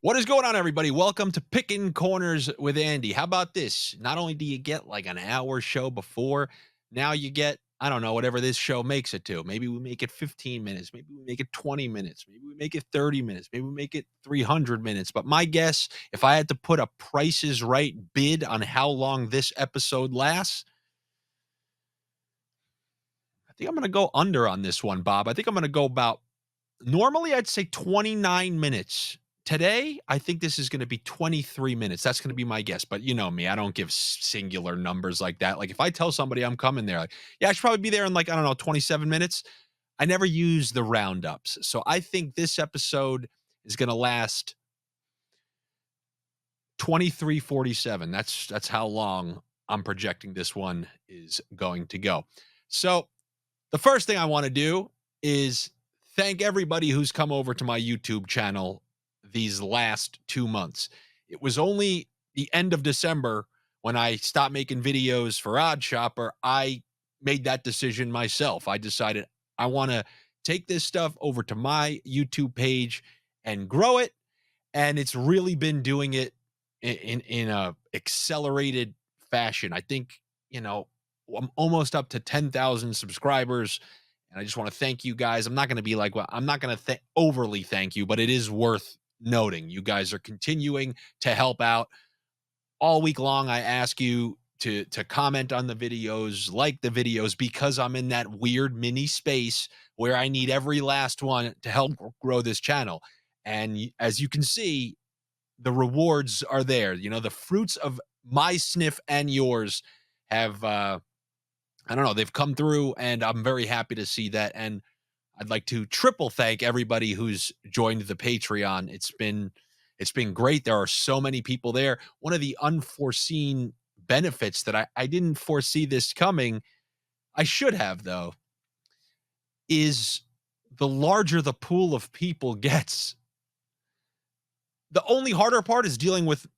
What is going on, everybody? Welcome to Pickin Corners with Andy. How about this? Not only do you get like an hour show before, now you get, I don't know, whatever this show makes it to. Maybe we make it 15 minutes. Maybe we make it 20 minutes. Maybe we make it 30 minutes. Maybe we make it 300 minutes. But my guess, if I had to put a Price is Right bid on how long this episode lasts, I think I'm going to go under on this one, Bob. I think I'm going to go about, normally I'd say 29 minutes. Today, I think this is going to be 23 minutes. That's going to be my guess. But you know me, I don't give singular numbers like that. Like if I tell somebody I'm coming there, like, yeah, I should probably be there in like, I don't know, 27 minutes. I never use the roundups. So I think this episode is going to last 23:47. That's how long I'm projecting this one is going to go. So the first thing I want to do is thank everybody who's come over to my YouTube channel these last 2 months. It was only the end of December when I stopped making videos for Odd Shopper. I made that decision myself. I decided I want to take this stuff over to my YouTube page and grow it. And it's really been doing it in a accelerated fashion. I think, you know, I'm almost up to 10,000 subscribers. And I just want to thank you guys. I'm not going to be like, well, I'm not going to overly thank you, but it is worth noting. You guys are continuing to help out all week long. I ask you to comment on the videos, like the videos, because I'm in that weird mini space where I need every last one to help grow this channel. And as you can see, the rewards are there. You know, the fruits of my sniff and yours have I don't know, they've come through, and I'm very happy to see that. And I'd like to triple thank everybody who's joined the Patreon. It's been great. There are so many people there. One of the unforeseen benefits that I didn't foresee this coming, I should have though, is the larger the pool of people gets. The only harder part is dealing with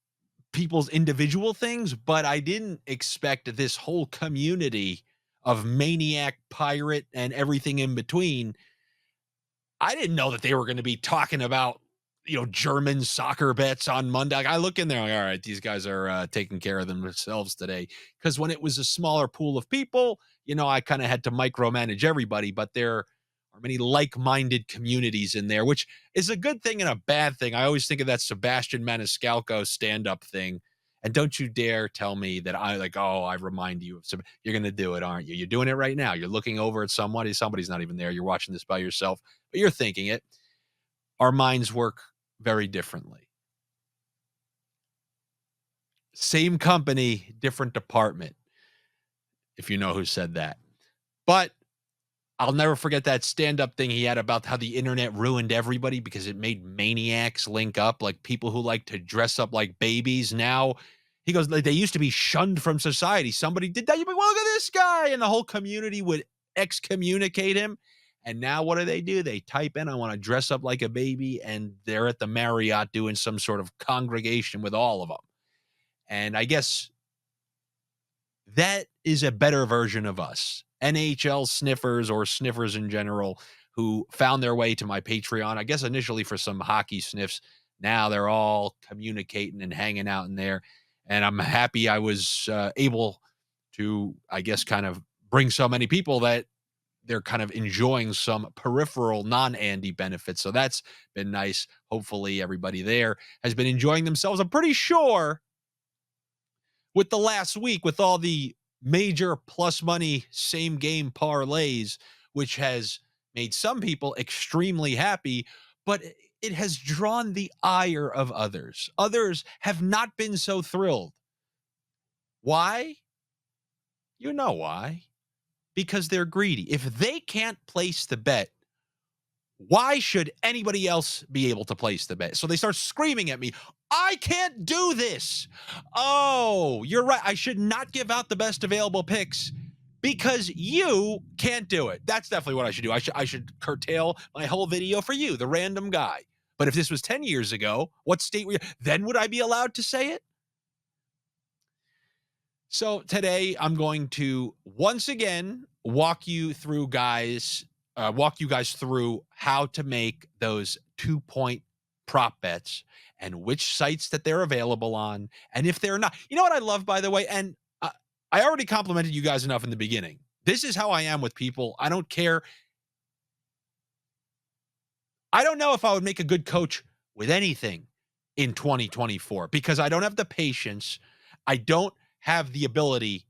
people's individual things, but I didn't expect this whole community of maniac, pirate, and everything in between. I didn't know that they were going to be talking about, you know, German soccer bets on Monday. Like, I look in there, like, all right, these guys are taking care of themselves today. Because when it was a smaller pool of people, you know, I kind of had to micromanage everybody, but there are many like-minded communities in there, which is a good thing and a bad thing. I always think of that Sebastian Maniscalco stand-up thing. And don't you dare tell me that I remind you of some, you're going to do it, aren't you? You're doing it right now. You're looking over at somebody. Somebody's not even there. You're watching this by yourself, but you're thinking it. Our minds work very differently. Same company, different department, if you know who said that. But I'll never forget that stand-up thing he had about how the internet ruined everybody because it made maniacs link up, like people who like to dress up like babies. Now, he goes, like, they used to be shunned from society. Somebody did that. You'd be, well, look at this guy. And the whole community would excommunicate him. And now what do? They type in, I want to dress up like a baby. And they're at the Marriott doing some sort of congregation with all of them. And I guess that is a better version of us. NHL sniffers or sniffers in general who found their way to my Patreon, I guess initially for some hockey sniffs. Now they're all communicating and hanging out in there. And I'm happy I was able to, I guess, kind of bring so many people that they're kind of enjoying some peripheral non-Andy benefits. So that's been nice. Hopefully everybody there has been enjoying themselves. I'm pretty sure with the last week, with all the major plus money same game parlays, which has made some people extremely happy, but it has drawn the ire of others. Others have not been so thrilled. Why? You know why. Because they're greedy. If they can't place the bet, why should anybody else be able to place the bet? So they start screaming at me, I can't do this. Oh, you're right. I should not give out the best available picks because you can't do it. That's definitely what I should do. I should curtail my whole video for you, the random guy. But if this was 10 years ago, what state were you? Then would I be allowed to say it? So today I'm going to once again walk you guys through how to make those 2-point prop bets and which sites that they're available on. And if they're not, you know what I love, by the way? And I already complimented you guys enough in the beginning. This is how I am with people. I don't care. I don't know if I would make a good coach with anything in 2024 because I don't have the patience. I don't have the ability.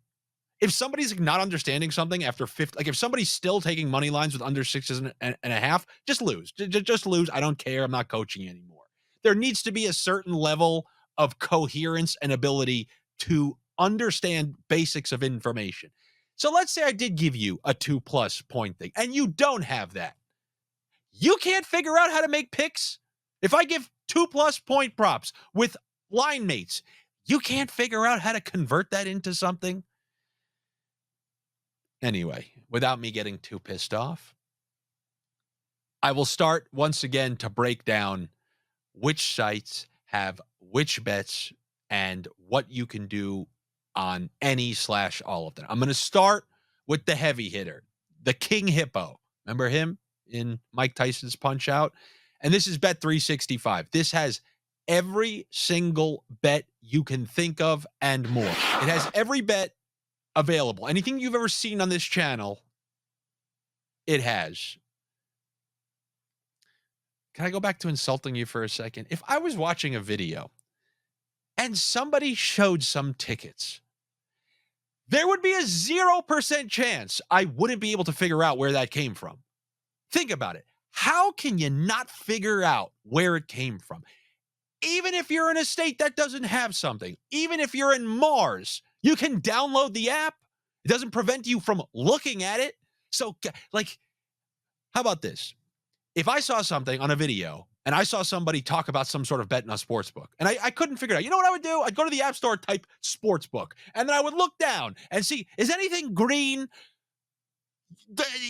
If somebody's not understanding something after 50, like if somebody's still taking money lines with under 6.5, just lose. Just lose. I don't care. I'm not coaching you anymore. There needs to be a certain level of coherence and ability to understand basics of information. So let's say I did give you a 2+ point thing and you don't have that. You can't figure out how to make picks. If I give 2+ point props with line mates, you can't figure out how to convert that into something. Anyway, without me getting too pissed off, I will start once again to break down which sites have which bets and what you can do on any/all of them. I'm going to start with the heavy hitter, the King Hippo. Remember him in Mike Tyson's Punch-Out? And this is Bet365. This has every single bet you can think of and more. It has every bet available. Anything you've ever seen on this channel, it has. Can I go back to insulting you for a second? If I was watching a video and somebody showed some tickets, there would be a 0% chance I wouldn't be able to figure out where that came from. Think about it. How can you not figure out where it came from? Even if you're in a state that doesn't have something, even if you're in Mars, you can download the app. It doesn't prevent you from looking at it. So, like, how about this? If I saw something on a video and I saw somebody talk about some sort of bet in a sports book and I couldn't figure it out, you know what I would do? I'd go to the App Store, type sports book, and then I would look down and see, is anything green?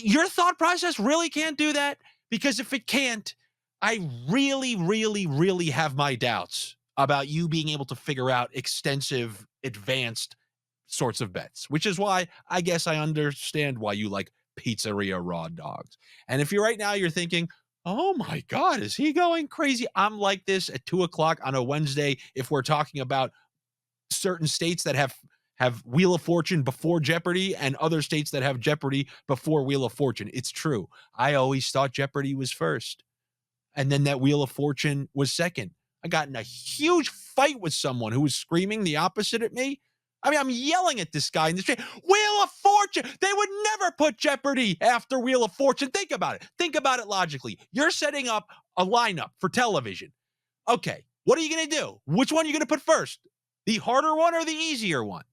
Your thought process really can't do that, because if it can't, I really, really, really have my doubts about you being able to figure out extensive, advanced sorts of bets, which is why I guess I understand why you like pizzeria raw dogs. And if you're right now, you're thinking, oh my God, is he going crazy? I'm like this at 2:00 on a Wednesday. If we're talking about certain states that have Wheel of Fortune before Jeopardy and other states that have Jeopardy before Wheel of Fortune. It's true. I always thought Jeopardy was first, and then that Wheel of Fortune was second. I got in a huge fight with someone who was screaming the opposite at me. I mean, I'm yelling at this guy in the street. Wheel of Fortune! They would never put Jeopardy after Wheel of Fortune. Think about it. Think about it logically. You're setting up a lineup for television. Okay, what are you going to do? Which one are you going to put first? The harder one or the easier one?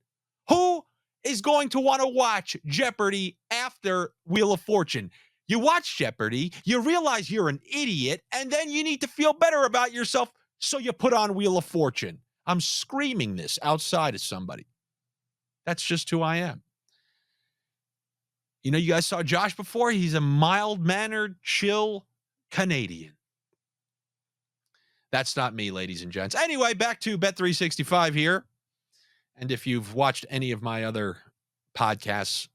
Who is going to want to watch Jeopardy after Wheel of Fortune? You watch Jeopardy, you realize you're an idiot, and then you need to feel better about yourself, so you put on Wheel of Fortune. I'm screaming this outside of somebody. That's just who I am. You know, you guys saw Josh before. He's a mild-mannered, chill Canadian. That's not me, ladies and gents. Anyway, back to Bet365 here. And if you've watched any of my other podcasts,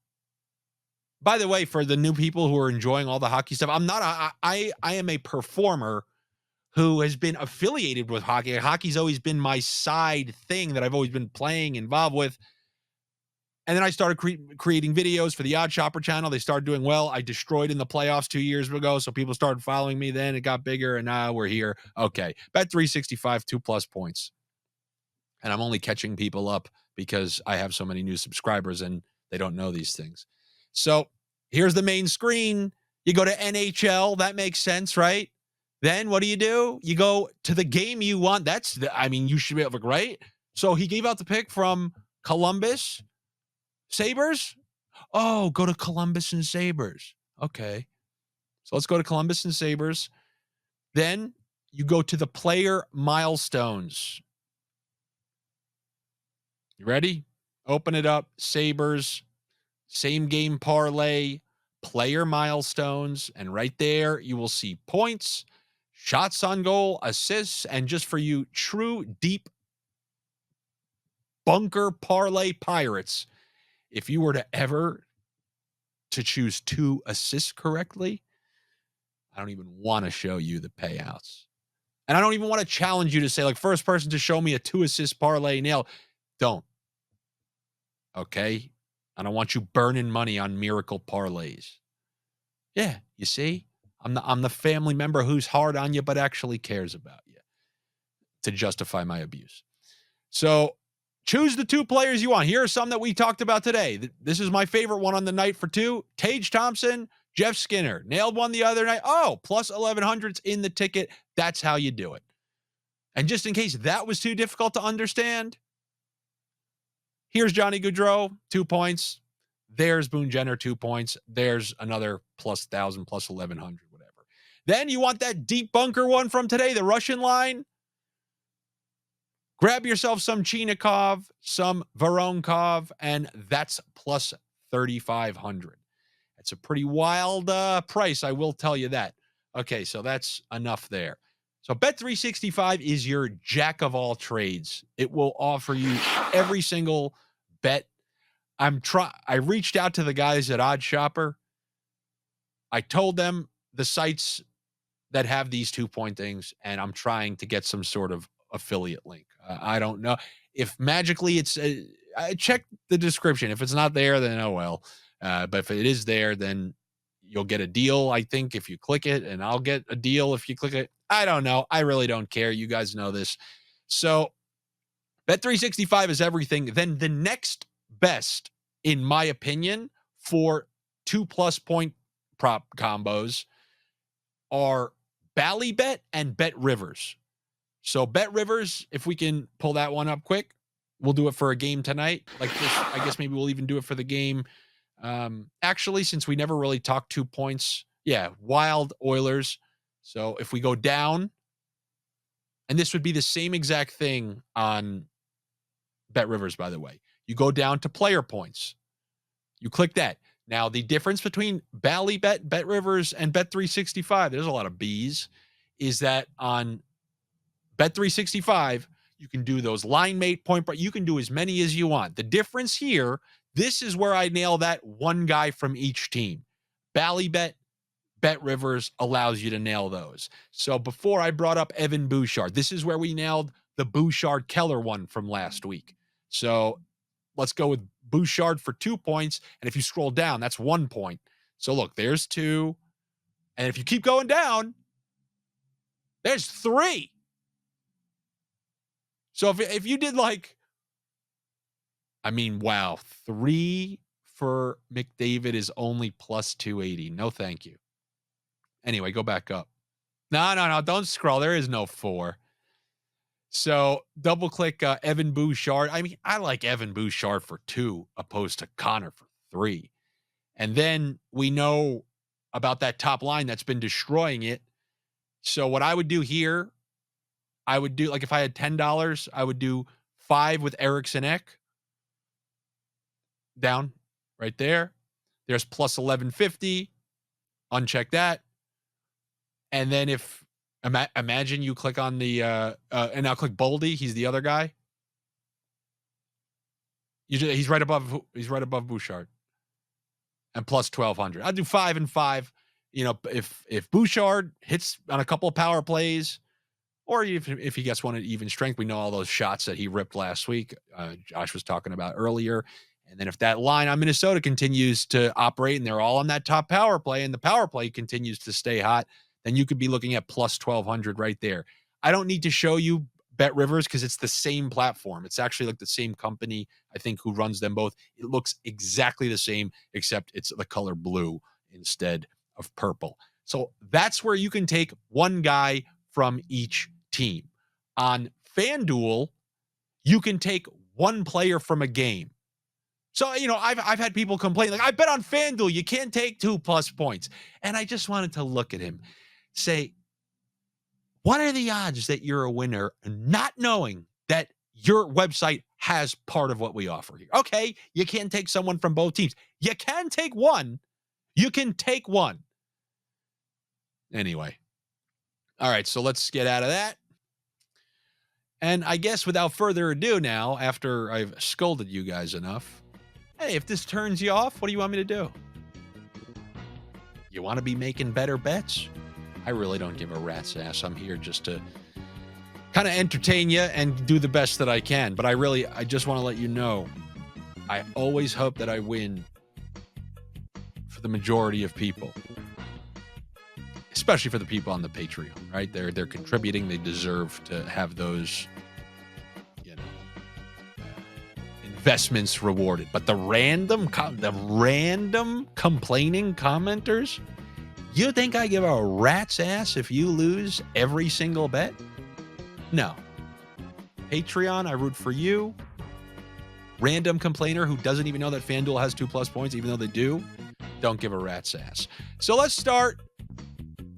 by the way, for the new people who are enjoying all the hockey stuff, I am a performer who has been affiliated with hockey. Hockey's always been my side thing that I've always been playing, involved with. And then I started creating videos for the Odd Shopper channel. They started doing well. I destroyed in the playoffs 2 years ago, so people started following me then. It got bigger, and now we're here. Okay, Bet365, 2+ points. And I'm only catching people up because I have so many new subscribers and they don't know these things. So here's the main screen. You go to NHL. That makes sense, right? Then what do? You go to the game you want. You should be able to, right? So he gave out the pick from Columbus Sabres. Oh, go to Columbus and Sabres. Okay. So let's go to Columbus and Sabres. Then you go to the player milestones. You ready? Open it up. Sabres, same game parlay, player milestones. And right there, you will see points, shots on goal, assists, and just for you true deep bunker parlay pirates, if you were to ever to choose 2 assists correctly, I don't even want to show you the payouts. And I don't even want to challenge you to say, like, first person to show me a 2-assist parlay nail. Don't. Okay? I don't want you burning money on miracle parlays. Yeah, you see? I'm the family member who's hard on you but actually cares about you to justify my abuse. So choose the 2 players you want. Here are some that we talked about today. This is my favorite one on the night for 2. Tage Thompson, Jeff Skinner. Nailed one the other night. Oh, plus 1100's in the ticket. That's how you do it. And just in case that was too difficult to understand, here's Johnny Gaudreau, 2 points. There's Boone Jenner, 2 points. There's another plus 1,000, plus 1,100, whatever. Then you want that deep bunker one from today, the Russian line. Grab yourself some Chinikov, some Voronkov, and that's plus 3,500. That's a pretty wild price, I will tell you that. Okay, so that's enough there. So Bet365 is your jack of all trades. It will offer you every single bet. I reached out to the guys at OddsShopper. I told them the sites that have these 2-point things, and I'm trying to get some sort of affiliate link. I don't know if magically it's I check the description. If it's not there, then oh well. But if it is there, then you'll get a deal, I think, if you click it, and I'll get a deal if you click it. I don't know. I really don't care. You guys know this. So Bet365 is everything. Then the next best, in my opinion, for 2+ point prop combos are Ballybet and Bet Rivers. So Bet Rivers, if we can pull that one up quick, we'll do it for a game tonight. Like this, I guess maybe we'll even do it for the game. Actually, since we never really talked 2 points, yeah, Wild Oilers. So if we go down, and this would be the same exact thing on Bet Rivers, by the way. You go down to player points. You click that. Now, the difference between Ballybet, Bet Rivers, and Bet365, there's a lot of B's, is that on Bet365, you can do those line mate point, but you can do as many as you want. The difference here, this is where I nail that one guy from each team. Ballybet, Bet Rivers allows you to nail those. So before I brought up Evan Bouchard, this is where we nailed the Bouchard Keller one from last week. So let's go with Bouchard for 2 points. And if you scroll down, that's 1 point. So look, there's 2. And if you keep going down, there's 3. So if you did like, I mean, wow, 3 for McDavid is only plus 280. No, thank you. Anyway, go back up. No, don't scroll. There is no 4. So double click Evan Bouchard. I mean, I like Evan Bouchard for 2 opposed to Connor for 3. And then we know about that top line that's been destroying it. So what I would do here, I would do, like if I had $10, I would do 5 with Eriksson Ek. Down right there. There's plus 1150. Uncheck that. And then if, imagine you click on the, and now click Boldy. He's the other guy. He's right above Bouchard. And plus 1200. I'll do 5 and 5. You know, if Bouchard hits on a couple of power plays, or if he gets one at even strength, we know all those shots that he ripped last week. Josh was talking about earlier. And then if that line on Minnesota continues to operate and they're all on that top power play and the power play continues to stay hot, then you could be looking at plus 1200 right there. I don't need to show you Bet Rivers because it's the same platform. It's actually like the same company, I think, who runs them both. It looks exactly the same, except it's the color blue instead of purple. So that's where you can take one guy from each team. On FanDuel, you can take one player from a game. So, you know, I've had people complain, like, I bet on FanDuel, you can't take 2+ points. And I just wanted to look at him, say, what are the odds that you're a winner not knowing that your website has part of what we offer here? Okay, you can't take someone from both teams. You can take one. You can take one. Anyway. All right, so let's get out of that. And I guess without further ado now, after I've scolded you guys enough, hey, if this turns you off, what do you want me to do? You want to be making better bets? I really don't give a rat's ass. I'm here just to kind of entertain you and do the best that I can. But I just want to let you know, I always hope that I win for the majority of people, especially for the people on the Patreon, right? They're contributing. They deserve to have those, investments rewarded. But the random complaining commenters, you think I give a rat's ass if you lose every single bet? No. Patreon, I root for you. Random complainer who doesn't even know that FanDuel has 2+ points, even though they do, don't give a rat's ass. So let's start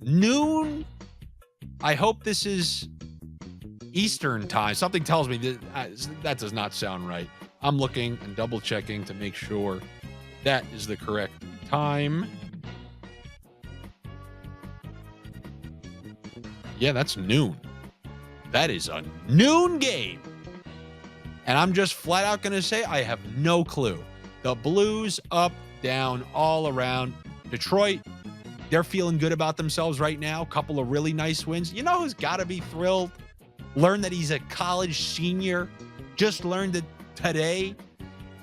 noon. I hope this is Eastern time. Something tells me that does not sound right. I'm looking and double checking to make sure that is the correct time. Yeah, that's noon. That is a noon game. And I'm just flat out going to say I have no clue. The Blues up, down, all around. Detroit, they're feeling good about themselves right now. A couple of really nice wins. You know who's got to be thrilled? Learn that he's a college senior. Just learned it today.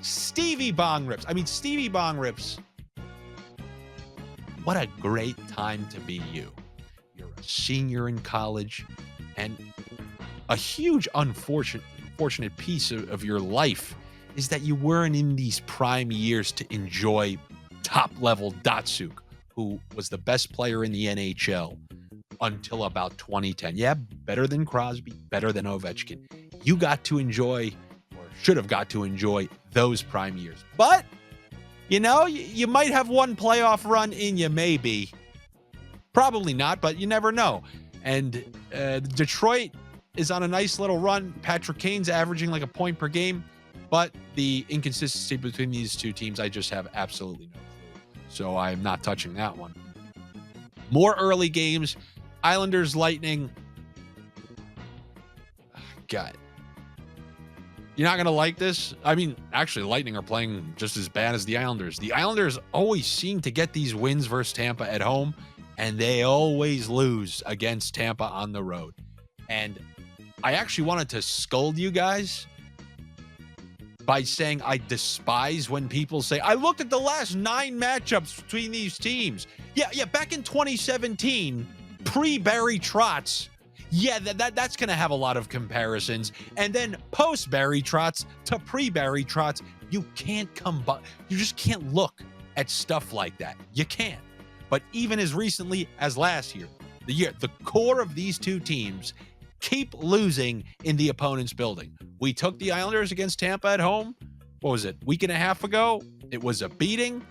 Stevie Bongrips. I mean, Stevie Bongrips. What a great time to be you. You're a senior in college, and a huge unfortunate piece of your life is that you weren't in these prime years to enjoy top-level Datsuk, who was the best player in the NHL until about 2010. Yeah, better than Crosby, better than Ovechkin. You got to enjoy, or should have got to enjoy, those prime years. But, you might have one playoff run in you, maybe. Probably not, but you never know. And Detroit is on a nice little run. Patrick Kane's averaging like a point per game. But the inconsistency between these two teams, I just have absolutely no clue. So I'm not touching that one. More early games. Islanders, Lightning. God. You're not going to like this? I mean, actually, Lightning are playing just as bad as the Islanders. The Islanders always seem to get these wins versus Tampa at home, and they always lose against Tampa on the road. And I actually wanted to scold you guys by saying I despise when people say, I looked at the last 9 matchups between these teams. Yeah, back in 2017, pre-Barry Trotz, yeah, that's going to have a lot of comparisons. And then post-Barry Trotz to pre-Barry Trotz, you just can't look at stuff like that. You can't. But even as recently as last year, the core of these two teams keep losing in the opponent's building. We took the Islanders against Tampa at home. What was it? Week and a half ago? It was a beating.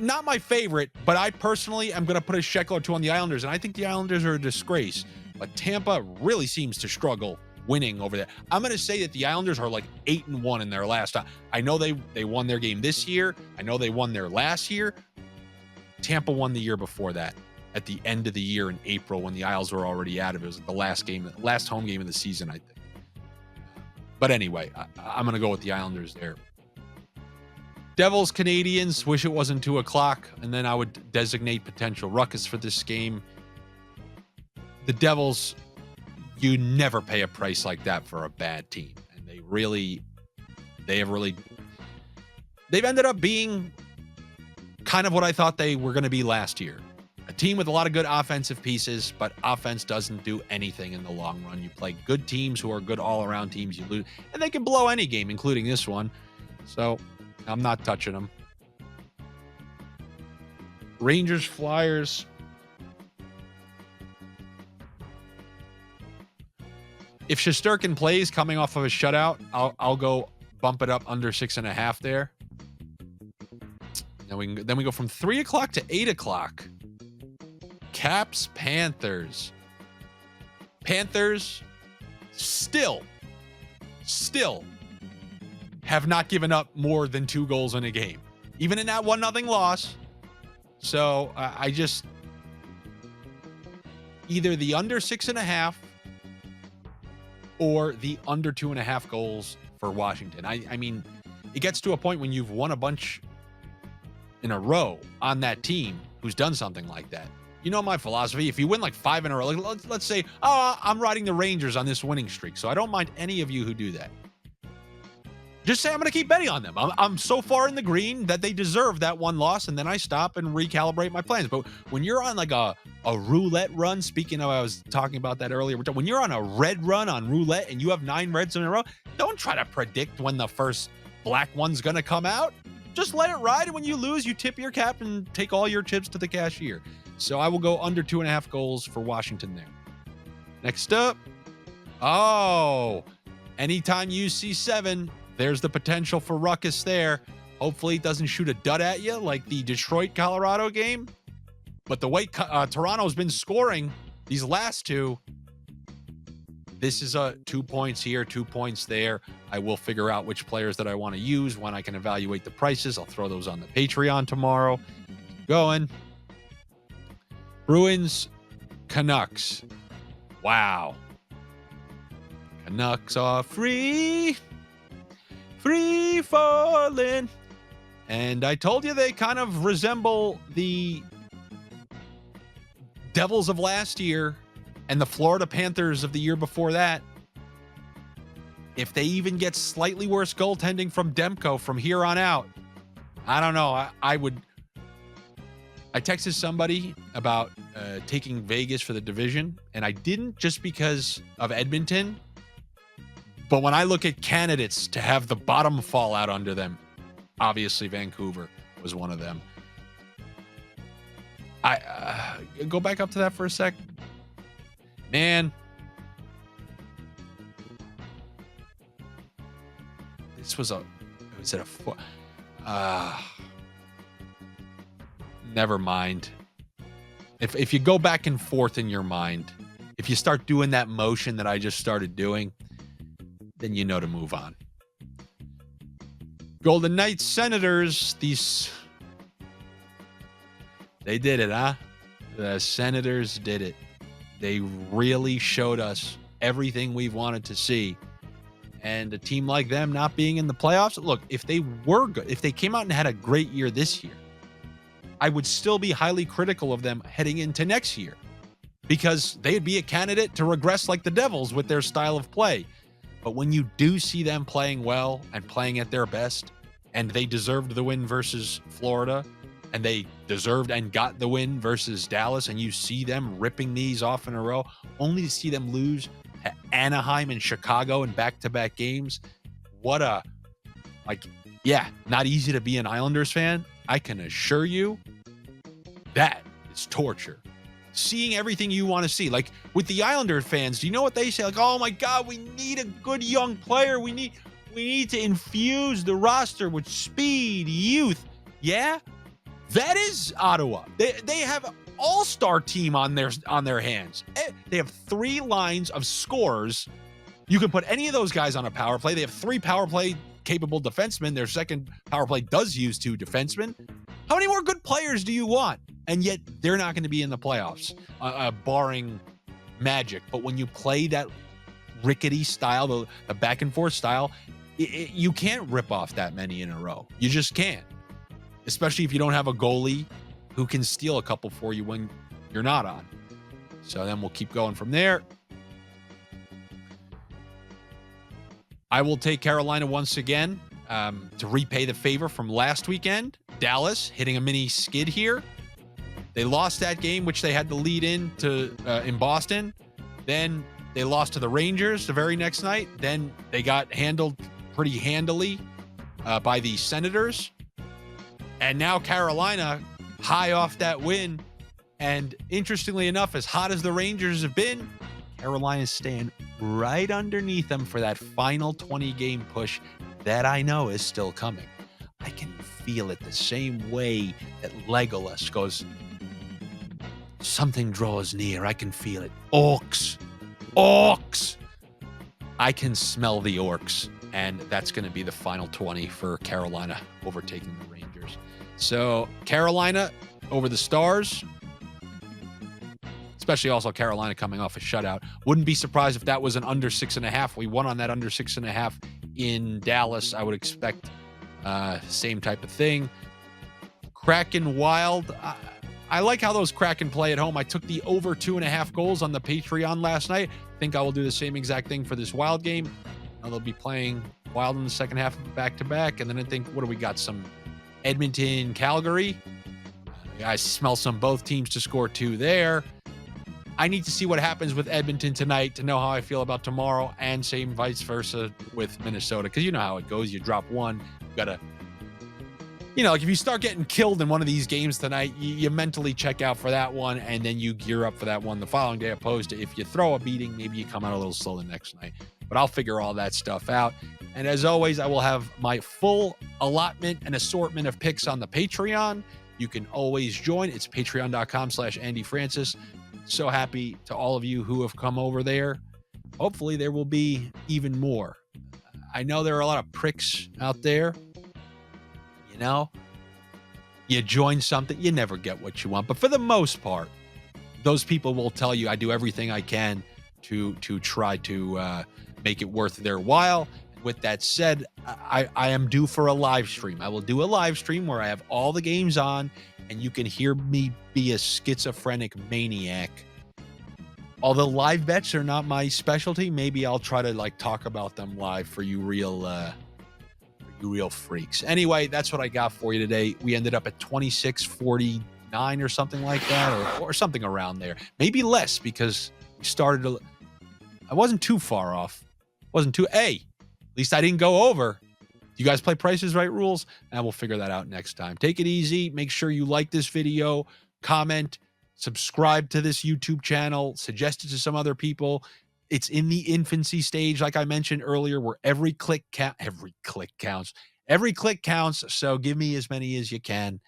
Not my favorite, but I personally am going to put a shekel or two on the Islanders, and I think the Islanders are a disgrace. But Tampa really seems to struggle winning over there. I'm going to say that the Islanders are like 8-1 in their last time. I know they won their game this year. I know they won their last year. Tampa won the year before that at the end of the year in April when the Isles were already out of it. It was the last home game of the season, I think. But anyway, I'm going to go with the Islanders there. Devils, Canadians, wish it wasn't 2 o'clock, and then I would designate potential ruckus for this game. The Devils, you never pay a price like that for a bad team. And they've ended up being kind of what I thought they were going to be last year. A team with a lot of good offensive pieces, but offense doesn't do anything in the long run. You play good teams who are good all-around teams, you lose, and they can blow any game, including this one. So I'm not touching them. Rangers, Flyers. If Shesterkin plays coming off of a shutout, I'll go bump it up under 6.5 there. Then we go from 3 o'clock to 8 o'clock. Caps, Panthers. Panthers still have not given up more than 2 goals in a game, even in that 1-0 loss. So I just either the under 6.5 or the under 2.5 goals for Washington. I mean, it gets to a point when you've won a bunch in a row on that team who's done something like that. You know my philosophy. If you win like 5 in a row, like let's say, oh, I'm riding the Rangers on this winning streak. So I don't mind any of you who do that. Just say I'm going to keep betting on them. I'm so far in the green that they deserve that one loss, and then I stop and recalibrate my plans. But when you're on like a roulette run, speaking of, I was talking about that earlier, when you're on a red run on roulette and you have 9 reds in a row, don't try to predict when the first black one's going to come out. Just let it ride, and when you lose, you tip your cap and take all your chips to the cashier. So I will go under 2.5 goals for Washington there. Next up, anytime you see 7, there's the potential for ruckus there. Hopefully it doesn't shoot a dud at you like the Detroit-Colorado game. But the way Toronto's been scoring these last 2, this is 2 points here, 2 points there. I will figure out which players that I want to use when I can evaluate the prices. I'll throw those on the Patreon tomorrow. Keep going. Bruins, Canucks. Wow. Canucks are free falling. And I told you they kind of resemble the Devils of last year and the Florida Panthers of the year before that. If they even get slightly worse goaltending from Demko from here on out, I don't know. I texted somebody about taking Vegas for the division, and I didn't just because of Edmonton. But when I look at candidates to have the bottom fall out under them, obviously Vancouver was one of them. I go back up to that for a sec. Man, this was never mind. If you go back and forth in your mind, if you start doing that motion that I just started doing, then you know to move on. Golden Knights, Senators, they did it, huh? The Senators did it. They really showed us everything we've wanted to see. And a team like them not being in the playoffs, look, if they were good, if they came out and had a great year this year, I would still be highly critical of them heading into next year because they'd be a candidate to regress like the Devils with their style of play. But when you do see them playing well and playing at their best, and they deserved the win versus Florida, and they deserved and got the win versus Dallas, and you see them ripping these off in a row, only to see them lose to Anaheim and Chicago in back-to-back games. Not easy to be an Islanders fan. I can assure you that is torture. Seeing everything you want to see. Like with the Islander fans, do you know what they say? Like, oh my God, we need a good young player. We need to infuse the roster with speed, youth. Yeah, that is Ottawa. They have an all-star team on their hands. They have 3 lines of scorers. You can put any of those guys on a power play. They have 3 power play capable defensemen. Their second power play does use 2 defensemen. How many more good players do you want? And yet they're not going to be in the playoffs, barring magic. But when you play that rickety style, the back and forth style, you can't rip off that many in a row. You just can't, especially if you don't have a goalie who can steal a couple for you when you're not on. So then we'll keep going from there. I will take Carolina once again to repay the favor from last weekend. Dallas hitting a mini skid here. They lost that game, which they had to lead in Boston. Then they lost to the Rangers the very next night. Then they got handled pretty handily by the Senators. And now Carolina high off that win. And interestingly enough, as hot as the Rangers have been, Carolina's staying right underneath them for that final 20-game push that I know is still coming. I can feel it the same way that Legolas goes, something draws near. I can feel it. Orcs. I can smell the orcs. And that's going to be the final 20 for Carolina overtaking the Rangers. So Carolina over the Stars, especially also Carolina coming off a shutout. Wouldn't be surprised if that was an under 6.5. We won on that under 6.5 in Dallas. I would expect same type of thing. Kraken Wild. I like how those Kraken play at home. I took the over 2.5 goals on the Patreon last night. I think I will do the same exact thing for this Wild game. They'll be playing Wild in the second half of back-to-back. And then I think, what do we got? Some Edmonton, Calgary. I smell some both teams to score 2 there. I need to see what happens with Edmonton tonight to know how I feel about tomorrow, and same vice versa with Minnesota, because you know how it goes. You drop one, you got to, like if you start getting killed in one of these games tonight, you mentally check out for that one, and then you gear up for that one the following day, opposed to if you throw a beating, maybe you come out a little slow the next night. But I'll figure all that stuff out. And as always, I will have my full allotment and assortment of picks on the Patreon. You can always join. It's patreon.com/Andy Francess. So happy to all of you who have come over there. Hopefully there will be even more. I know there are a lot of pricks out there. You join something, you never get what you want. But for the most part, those people will tell you I do everything I can to try to make it worth their while. With that said, I am due for a live stream. I will do a live stream where I have all the games on, and you can hear me be a schizophrenic maniac. Although live bets are not my specialty, maybe I'll try to talk about them live for you real freaks. Anyway, that's what I got for you today. We ended up at 26.49 or something like that, or something around there. Maybe less, because we started. I wasn't too far off. At least I didn't go over. You guys play Price is Right rules, and we'll figure that out next time. Take it easy. Make sure you like this video, comment, subscribe to this YouTube channel, suggest it to some other people. It's in the infancy stage, like I mentioned earlier, where every click counts. So give me as many as you can,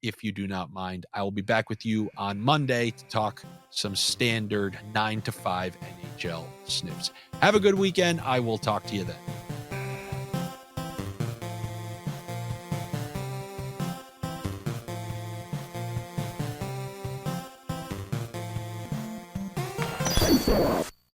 if you do not mind. I will be back with you on Monday to talk some standard 9 to 5 NHL snips. Have a good weekend. I will talk to you then.